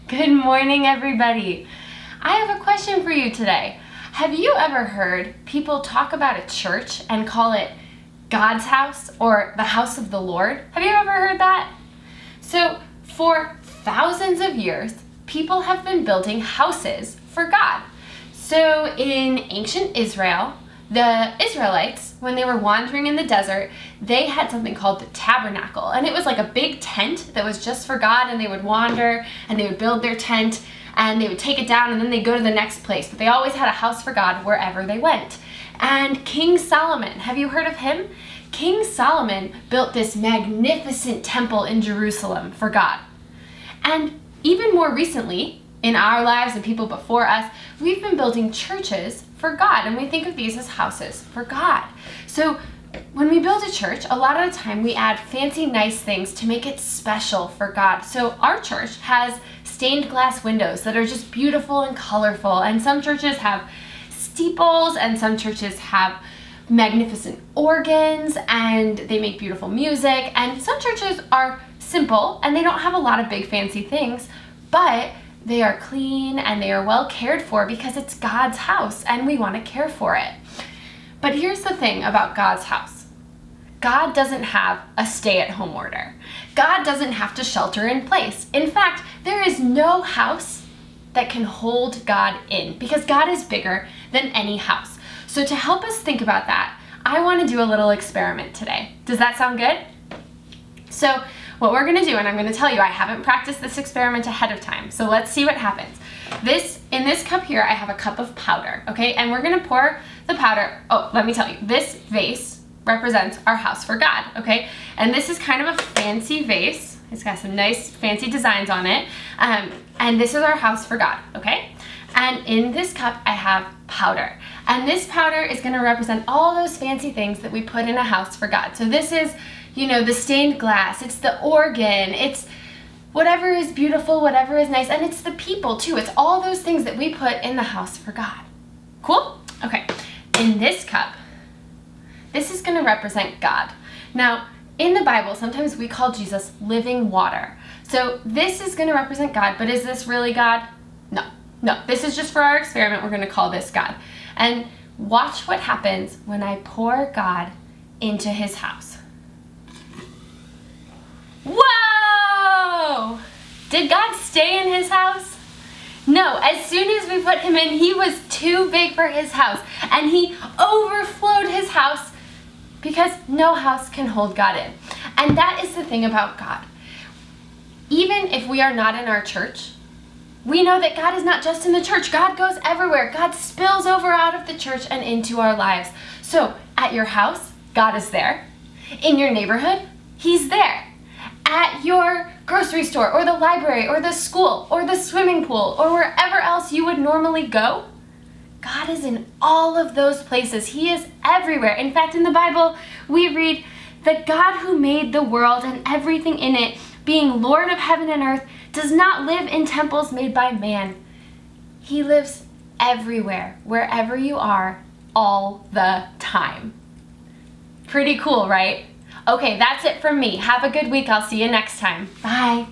Good morning, everybody. I have a question for you today. Have you ever heard people talk about a church and call it God's house or the house of the Lord? Have you ever heard that? So, for thousands of years, people have been building houses for God. So, in ancient Israel, the Israelites, when they were wandering in the desert, they had something called the tabernacle. And it was like a big tent that was just for God, and they would wander and they would build their tent and they would take it down and then they'd go to the next place. But they always had a house for God wherever they went. And King Solomon, have you heard of him? King Solomon built this magnificent temple in Jerusalem for God. And even more recently, in our lives and people before us, we've been building churches for God, and we think of these as houses for God. So when we build a church, a lot of the time we add fancy, nice things to make it special for God. So our church has stained glass windows that are just beautiful and colorful, and some churches have steeples, and some churches have magnificent organs, and they make beautiful music, and some churches are simple and they don't have a lot of big fancy things, but they are clean and they are well cared for because it's God's house and we want to care for it. But here's the thing about God's house. God doesn't have a stay-at-home order. God doesn't have to shelter in place. In fact, there is no house that can hold God in because God is bigger than any house. So to help us think about that, I want to do a little experiment today. Does that sound good? So what we're going to do, and I'm going to tell you, I haven't practiced this experiment ahead of time, so let's see what happens. In this cup here, I have a cup of powder, okay? And we're going to pour the powder. Oh, let me tell you, this vase represents our house for God, okay? And this is kind of a fancy vase. It's got some nice fancy designs on it. And this is our house for God, okay? And in this cup, I have powder. And this powder is going to represent all those fancy things that we put in a house for God. So this is, the stained glass, it's the organ, it's whatever is beautiful, whatever is nice, and it's the people too. It's all those things that we put in the house for God. Cool? Okay, in this cup, this is going to represent God. Now, in the Bible, sometimes we call Jesus living water. So this is going to represent God, but is this really God? No, this is just for our experiment. We're going to call this God. And watch what happens when I pour God into his house. Whoa! Did God stay in his house? No, as soon as we put him in, he was too big for his house, and he overflowed his house because no house can hold God in. And that is the thing about God. Even if we are not in our church, we know that God is not just in the church. God goes everywhere. God spills over out of the church and into our lives. So at your house, God is there. In your neighborhood, he's there. At your grocery store or the library or the school or the swimming pool or wherever else you would normally go, God is in all of those places. He is everywhere. In fact, in the Bible, we read that God who made the world and everything in it, being Lord of heaven and earth, does not live in temples made by man. He lives everywhere, wherever you are, all the time. Pretty cool, right? Okay, that's it from me. Have a good week. I'll see you next time. Bye.